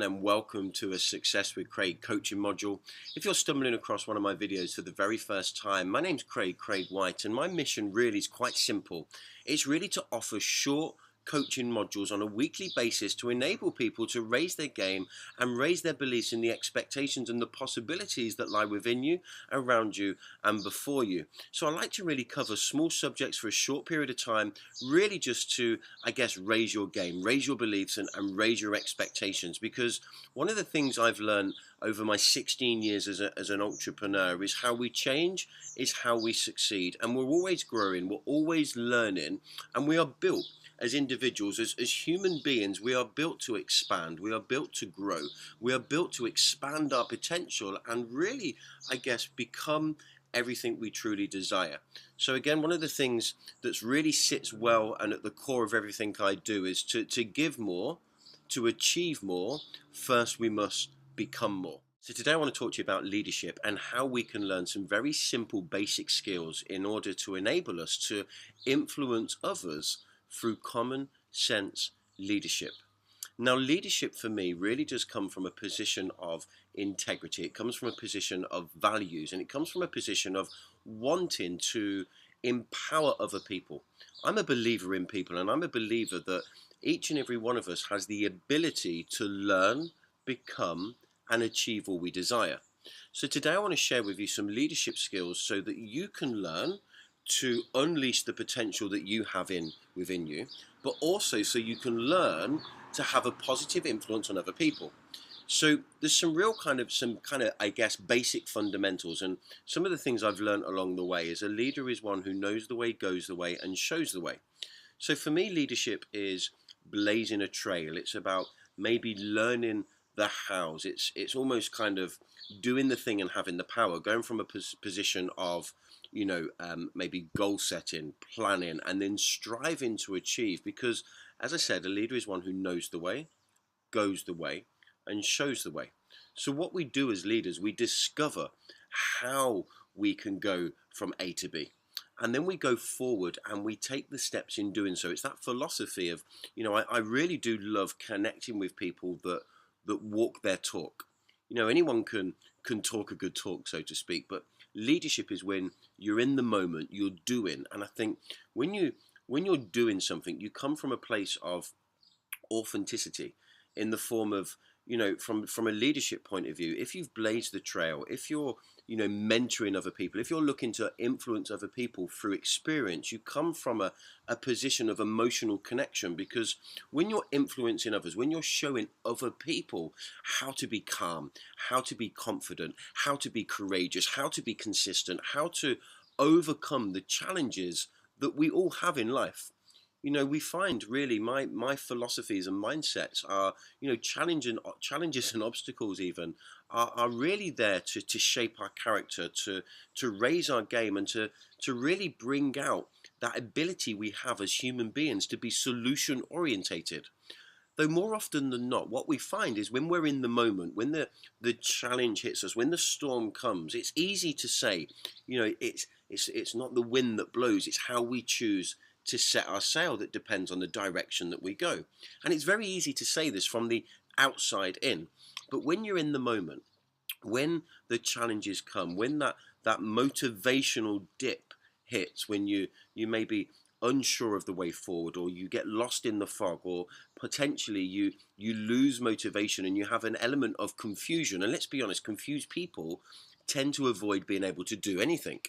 everyone, and welcome to a Success with Craig coaching module. If you're stumbling across one of my videos for the very first time, my name's Craig White, and my mission really is quite simple. It's really to offer short coaching modules on a weekly basis to enable people to raise their game and raise their beliefs in the expectations and the possibilities that lie within you, around you, and before you. So I like to really cover small subjects for a short period of time, really just to, I guess, raise your game, raise your beliefs, and raise your expectations. Because one of the things I've learned over my 16 years as an entrepreneur is how we change is how we succeed. And we're always growing, we're always learning, and we are built as individuals, as human beings, we are built to expand, we are built to grow, we are built to expand our potential and really, I guess, become everything we truly desire. So again, one of the things that's really sits well and at the core of everything I do is to give more, to achieve more, first we must become more. So today I want to talk to you about leadership and how we can learn some very simple basic skills in order to enable us to influence others through common sense leadership. Now, leadership for me really does come from a position of integrity. It comes from a position of values, and it comes from a position of wanting to empower other people. I'm a believer in people, and I'm a believer that each and every one of us has the ability to learn, become, and achieve all we desire. So today I want to share with you some leadership skills so that you can learn to unleash the potential that you have within you, but also so you can learn to have a positive influence on other people. So there's some kind of I guess basic fundamentals, and some of the things I've learned along the way is a leader is one who knows the way, goes the way, and shows the way. So for me, leadership is blazing a trail. It's about maybe learning the hows. It's almost kind of doing the thing and having the power, going from a position of maybe goal setting, planning, and then striving to achieve. Because, as I said, a leader is one who knows the way, goes the way, and shows the way. So what we do as leaders, we discover how we can go from A to B. And then we go forward and we take the steps in doing so. It's that philosophy of, I really do love connecting with people that walk their talk. Anyone can talk a good talk, so to speak, but leadership is when you're in the moment, you're doing. And I think when you're doing something, you come from a place of authenticity in the form of, from a leadership point of view. If you've blazed the trail, if you're mentoring other people, if you're looking to influence other people through experience, you come from a position of emotional connection. Because when you're influencing others, when you're showing other people how to be calm, how to be confident, how to be courageous, how to be consistent, how to overcome the challenges that we all have in life. We find really my philosophies and mindsets are, challenges and obstacles even are really there to shape our character, to raise our game, and to really bring out that ability we have as human beings to be solution orientated. Though more often than not, what we find is when we're in the moment, when the challenge hits us, when the storm comes, it's easy to say, it's not the wind that blows, it's how we choose to set our sail that depends on the direction that we go. And it's very easy to say this from the outside in, but when you're in the moment, when the challenges come, when that motivational dip hits, when you may be unsure of the way forward, or you get lost in the fog, or potentially you lose motivation and you have an element of confusion. And let's be honest, confused people tend to avoid being able to do anything.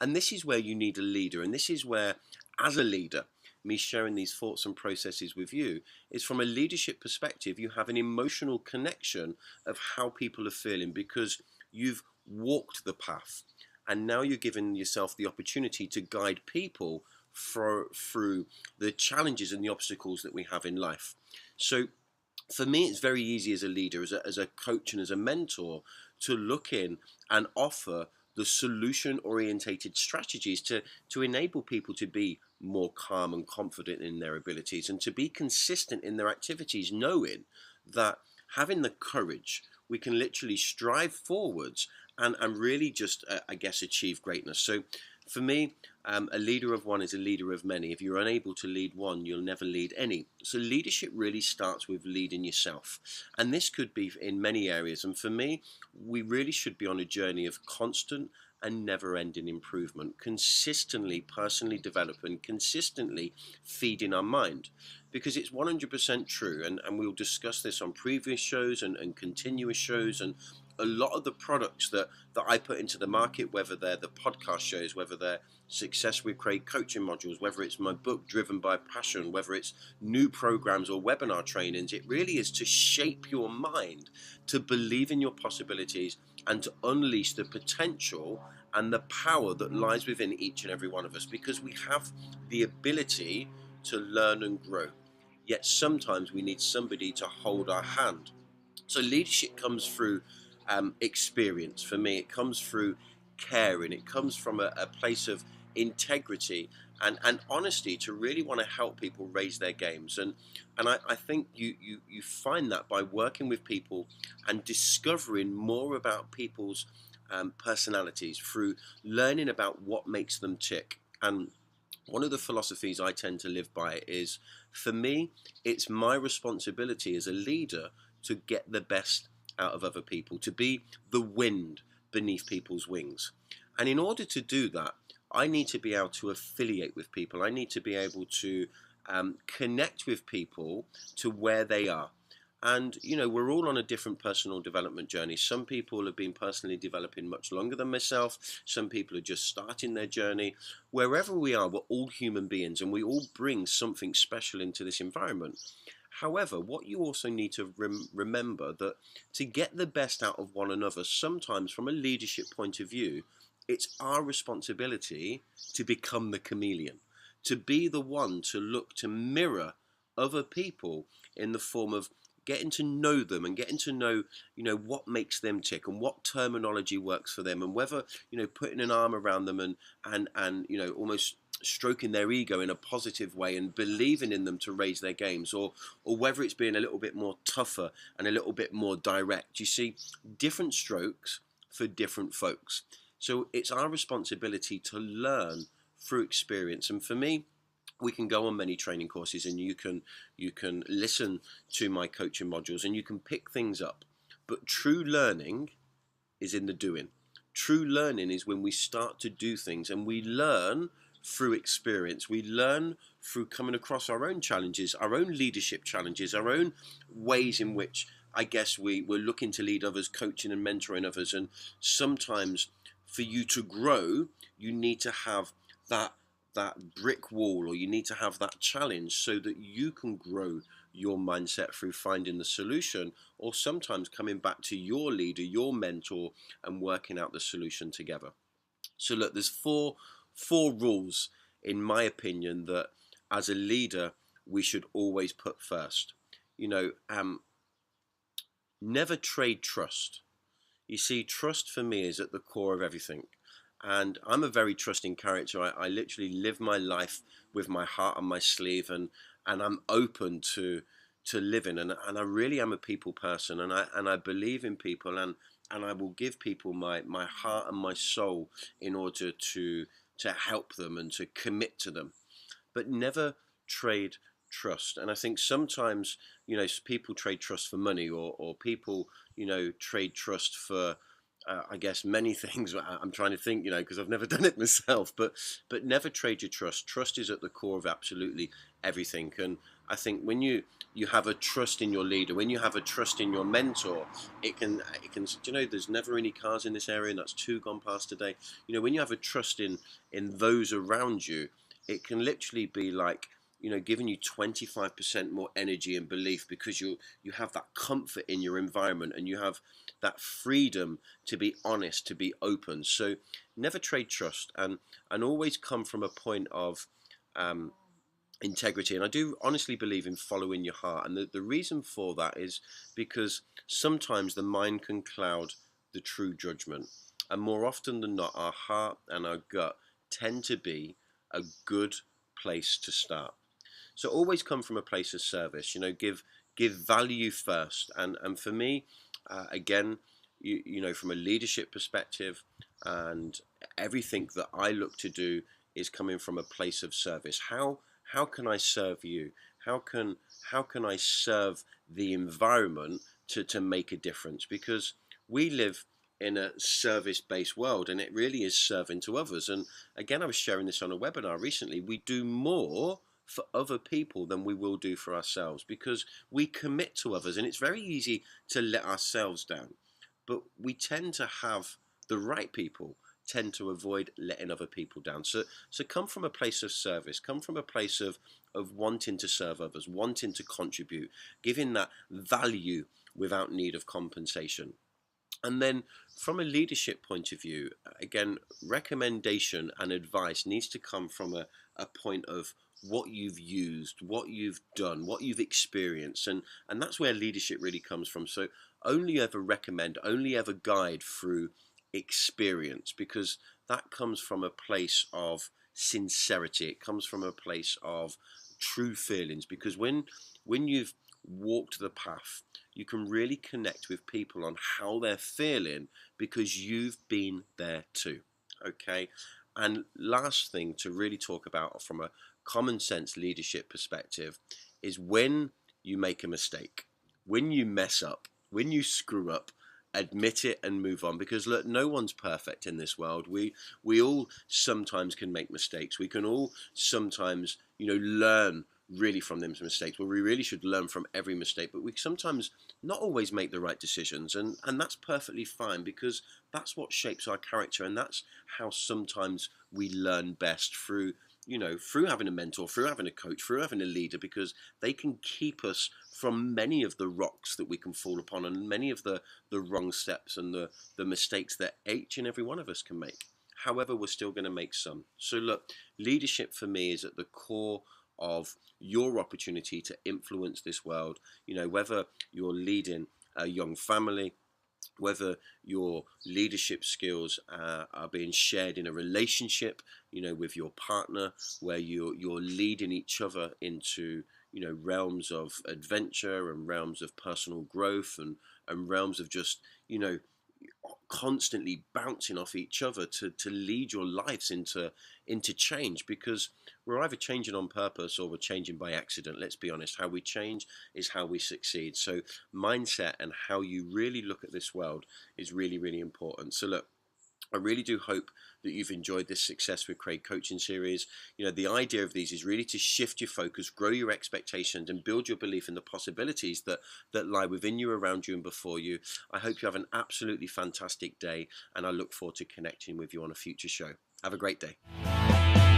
And this is where you need a leader, and this is where, as a leader, me sharing these thoughts and processes with you is from a leadership perspective. You have an emotional connection of how people are feeling because you've walked the path, and now you're giving yourself the opportunity to guide people through the challenges and the obstacles that we have in life. So for me, it's very easy as a leader, as a coach, and as a mentor to look in and offer the solution orientated strategies to enable people to be more calm and confident in their abilities, and to be consistent in their activities, knowing that having the courage, we can literally strive forwards and really just, I guess, achieve greatness. So for me, A leader of one is a leader of many. If you're unable to lead one, you'll never lead any. So leadership really starts with leading yourself. And this could be in many areas. And for me, we really should be on a journey of constant and never-ending improvement, consistently personally developing, consistently feeding our mind. Because it's 100% true, and we'll discuss this on previous shows and continuous shows, and a lot of the products that I put into the market, whether they're the podcast shows, whether they're Success with Craig coaching modules, whether it's my book Driven by Passion, whether it's new programs or webinar trainings, it really is to shape your mind, to believe in your possibilities, and to unleash the potential and the power that lies within each and every one of us, because we have the ability to learn and grow. Yet sometimes we need somebody to hold our hand. So leadership comes through experience. For me, it comes through caring. It comes from a place of integrity and honesty, to really want to help people raise their games. And I think you find that by working with people and discovering more about people's personalities through learning about what makes them tick. And one of the philosophies I tend to live by is, for me, it's my responsibility as a leader to get the best out of other people, to be the wind beneath people's wings. And in order to do that, I need to be able to affiliate with people. I need to be able to connect with people to where they are. And, you know, we're all on a different personal development journey. Some people have been personally developing much longer than myself. Some people are just starting their journey. Wherever we are, we're all human beings, and we all bring something special into this environment. However, what you also need to remember, that to get the best out of one another, sometimes from a leadership point of view, it's our responsibility to become the chameleon, to be the one to look to mirror other people in the form of getting to know them and getting to know, you know, what makes them tick and what terminology works for them, and whether, you know, putting an arm around them and you know, almost stroking their ego in a positive way and believing in them to raise their games, or whether it's being a little bit more tougher and a little bit more direct. You see, different strokes for different folks. So it's our responsibility to learn through experience. And for me, we can go on many training courses, and you can listen to my coaching modules, and you can pick things up. But true learning is in the doing. True learning is when we start to do things, and we learn through experience. We learn through coming across our own challenges, our own leadership challenges, our own ways in which, I guess, we're looking to lead others, coaching and mentoring others. And sometimes for you to grow, you need to have that brick wall, or you need to have that challenge, so that you can grow your mindset through finding the solution, or sometimes coming back to your leader, your mentor, and working out the solution together. So look, there's four rules, in my opinion, that as a leader we should always put first. You know, never trade trust. You see, trust for me is at the core of everything. And I'm a very trusting character. I literally live my life with my heart on my sleeve, and I'm open to living, and I really am a people person, and I believe in people, and I will give people my heart and my soul in order to help them and to commit to them, but never trade trust. And I think sometimes, you know, people trade trust for money, or people, you know, trade trust for I guess many things. I'm trying to think, you know, because I've never done it myself, but never trade your trust. Trust is at the core of absolutely everything. And I think when you have a trust in your leader, when you have a trust in your mentor, it can, you know, there's never any cars in this area, and that's 2 gone past today. You know, when you have a trust in those around you, it can literally be like, you know, giving you 25% more energy and belief, because you have that comfort in your environment, and you have that freedom to be honest, to be open. So never trade trust, and always come from a point of integrity. And I do honestly believe in following your heart, and the reason for that is because sometimes the mind can cloud the true judgment, and more often than not, our heart and our gut tend to be a good place to start. So always come from a place of service. You know, give value first. And for me, again, you know, from a leadership perspective, and everything that I look to do is coming from a place of service. How can I serve you? How can I serve the environment to make a difference? Because we live in a service-based world, and it really is serving to others. And again, I was sharing this on a webinar recently. We do more for other people than we will do for ourselves, because we commit to others, and it's very easy to let ourselves down. But we tend to have the right people tend to avoid letting other people down. So come from a place of service, come from a place of wanting to serve others, wanting to contribute, giving that value without need of compensation. And then from a leadership point of view, again, recommendation and advice needs to come from a point of what you've used, what you've done, what you've experienced. And that's where leadership really comes from. So only ever recommend, only ever guide through experience, because that comes from a place of sincerity. It comes from a place of true feelings, because when you've walked the path, you can really connect with people on how they're feeling, because you've been there too. Okay. And last thing to really talk about from a common sense leadership perspective is when you make a mistake, when you mess up, when you screw up, admit it and move on. Because look, no one's perfect in this world. We all sometimes can make mistakes. We can all sometimes, learn really from those mistakes. Well, we really should learn from every mistake, but we sometimes not always make the right decisions, and that's perfectly fine, because that's what shapes our character, and that's how sometimes we learn best through through having a mentor, through having a coach, through having a leader, because they can keep us from many of the rocks that we can fall upon, and many of the wrong steps and the mistakes that each and every one of us can make. However, we're still going to make some. So look, leadership for me is at the core of your opportunity to influence this world. Whether you're leading a young family, whether your leadership skills are being shared in a relationship, with your partner, where you're leading each other into, realms of adventure and realms of personal growth, and realms of just, constantly bouncing off each other to lead your lives into change, because we're either changing on purpose or we're changing by accident. Let's be honest, how we change is how we succeed. So mindset and how you really look at this world is really, really important. So look, I really do hope that you've enjoyed this Success with Craig coaching series. The idea of these is really to shift your focus, grow your expectations, and build your belief in the possibilities that lie within you, around you, and before you. I hope you have an absolutely fantastic day, and I look forward to connecting with you on a future show. Have a great day.